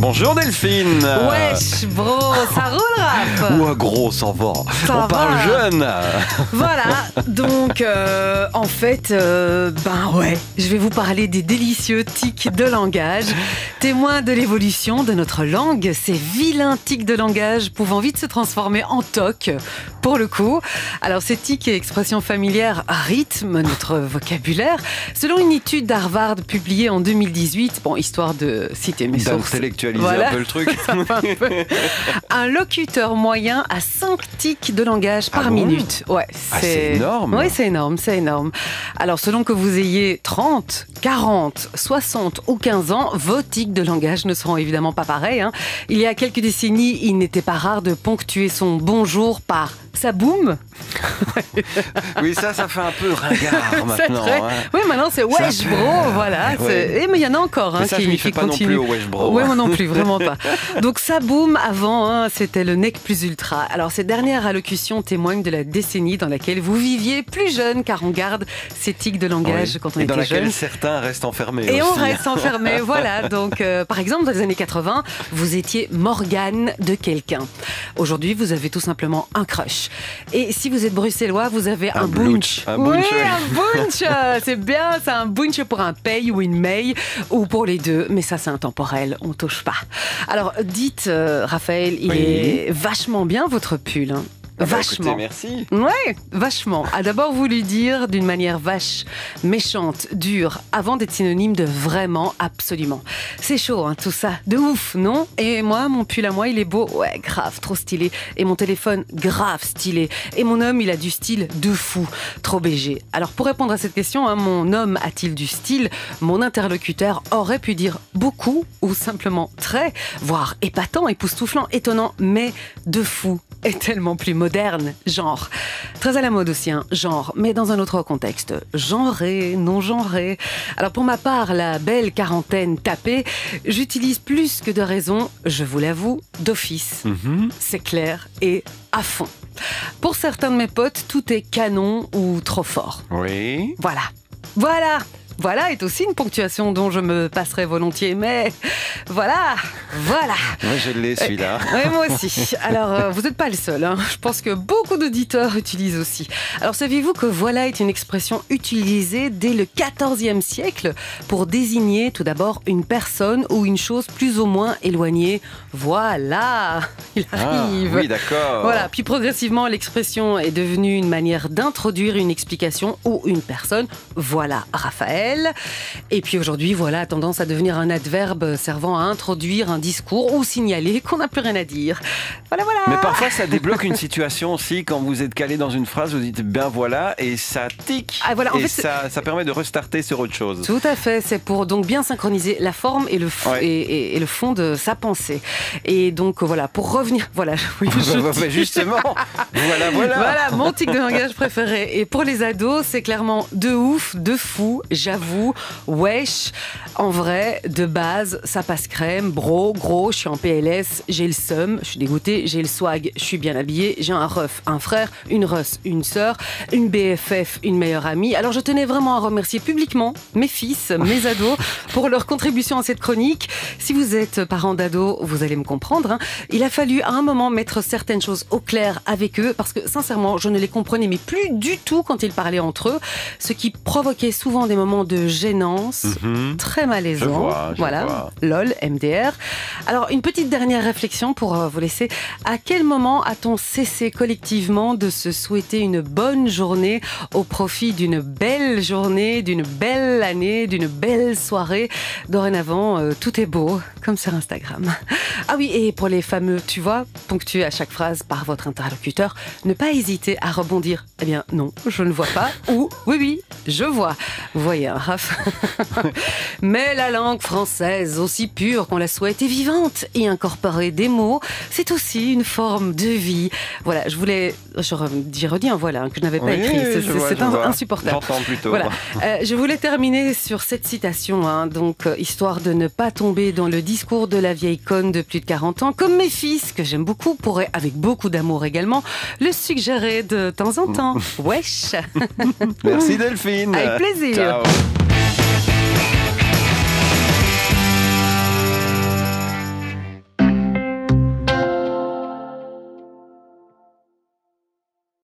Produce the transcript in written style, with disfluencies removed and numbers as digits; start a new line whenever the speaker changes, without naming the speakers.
Bonjour Delphine.
Wesh bro, ça roule rap.
Ouais gros, ça va.
Ça
On parle
va.
jeune.
Voilà, donc en fait, je vais vous parler des délicieux tics de langage. Témoins de l'évolution de notre langue, ces vilains tics de langage pouvant vite se transformer en tocs, pour le coup. Alors ces tics et expressions familières rythment notre vocabulaire. Selon une étude d'Harvard publiée en 2018, histoire de citer mes sources.
D'intellectualiser
Voilà.
un peu le truc.
Un locuteur moyen a 5 tics de langage par minute. Ouais,
c'est énorme.
Oui, c'est énorme, c'est énorme. Alors, selon que vous ayez 30, 40, 60 ou 15 ans, vos tics de langage ne seront évidemment pas pareils. Il y a quelques décennies, il n'était pas rare de ponctuer son bonjour par ça boum.
Oui, ça fait un peu ringard maintenant.
Oui, maintenant c'est wesh bro, voilà.
Ouais.
Mais il y en a encore
Mais ça, je m'y fais pas
continuent.
non plus au wesh bro.
Oui, moi non plus, vraiment pas. Donc ça boum avant, c'était le nec plus ultra. Alors ces dernières allocutions témoignent de la décennie dans laquelle vous viviez plus jeune, car on garde ces tics de langage quand on
Et
était
dans
jeune.
laquelle certains restent enfermés
Et
aussi.
on reste enfermé, voilà. Donc, par exemple, dans les années 80, vous étiez Morgane de quelqu'un. Aujourd'hui, vous avez tout simplement un crush. Et si vous êtes bruxellois, vous avez un bunch.
Un
Oui,
bunch.
un bunch. C'est bien, c'est un bunch pour un pay ou une may, ou pour les deux. Mais ça, c'est intemporel, on touche pas. Alors, dites, Raphaël, il est vachement bien votre pull. Vachement.
Écoutez, merci.
Ouais, vachement. A d'abord voulu dire d'une manière vache, méchante, dure, avant d'être synonyme de vraiment, absolument. C'est chaud, tout ça. De ouf, non? Et moi, mon pull à moi, il est beau. Ouais, grave, trop stylé. Et mon téléphone, grave stylé. Et mon homme, il a du style de fou. Trop BG. Alors, pour répondre à cette question, mon homme a-t-il du style? Mon interlocuteur aurait pu dire beaucoup ou simplement très, voire épatant, époustouflant, étonnant, mais de fou est tellement plus moderne, genre. Très à la mode aussi, genre, mais dans un autre contexte. Genré, non genré. Alors pour ma part, la belle quarantaine tapée, j'utilise plus que de raison, je vous l'avoue, d'office. C'est clair et à fond. Pour certains de mes potes, tout est canon ou trop fort.
Oui.
Voilà. Voilà. Voilà est aussi une ponctuation dont je me passerai volontiers, mais voilà.
Moi, je l'ai celui-là.
Oui, moi aussi. Alors, vous n'êtes pas le seul. Je pense que beaucoup d'auditeurs utilisent aussi. Alors, saviez-vous que voilà est une expression utilisée dès le XIVe siècle pour désigner tout d'abord une personne ou une chose plus ou moins éloignée. Voilà, il arrive.
Oui, d'accord.
Voilà, puis progressivement, l'expression est devenue une manière d'introduire une explication ou une personne. Voilà, Raphaël. Et puis aujourd'hui, voilà a tendance à devenir un adverbe servant à introduire un discours ou signaler qu'on n'a plus rien à dire. Voilà.
Mais parfois, ça débloque une situation aussi. Quand vous êtes calé dans une phrase, vous dites bien voilà, et ça tique.
Ah, voilà, en
et
fait,
ça permet de restarter sur autre chose.
Tout à fait, c'est pour donc bien synchroniser la forme et le, et le fond de sa pensée. Et donc voilà, pour revenir, voilà, oui,
Justement, voilà.
Voilà, mon tic de langage préféré. Et pour les ados, c'est clairement de ouf, de fou, j'avoue, wesh. En vrai, de base, ça passe crème, bro, gros, je suis en PLS, j'ai le seum, je suis dégoûtée, j'ai le swag, je suis bien habillée, j'ai un ref, un frère, une russ, une sœur, une BFF, une meilleure amie. Alors je tenais vraiment à remercier publiquement mes fils, mes ados, pour leur contribution à cette chronique. Si vous êtes parent d'ados, vous allez me comprendre. Il a fallu à un moment mettre certaines choses au clair avec eux, parce que sincèrement, je ne les comprenais mais plus du tout quand ils parlaient entre eux, ce qui provoquait souvent des moments de gênance, très malaisant.
Je vois.
LOL, MDR. Alors, une petite dernière réflexion pour vous laisser. À quel moment a-t-on cessé collectivement de se souhaiter une bonne journée au profit d'une belle journée, d'une belle année, d'une belle soirée? Dorénavant, tout est beau, comme sur Instagram. Ah oui, et pour les fameux, tu vois, ponctués à chaque phrase par votre interlocuteur, ne pas hésiter à rebondir. Eh bien, non, je ne vois pas. Ou, oui, je vois. Vous voyez, Raph. Mais la langue française, aussi pure qu'on la souhaite, est vivante. Et incorporer des mots, c'est aussi une forme de vie. Voilà, je voulais... J'y redis, voilà, que je n'avais pas écrit. C'est insupportable.
J'entends plutôt.
Voilà. Je voulais terminer sur cette citation, donc, histoire de ne pas tomber dans le discours de la vieille conne de plus de 40 ans, comme mes fils, que j'aime beaucoup, pourraient, avec beaucoup d'amour également, le suggérer de temps en temps. Wesh.
Merci Delphine.
Avec plaisir.
Ciao.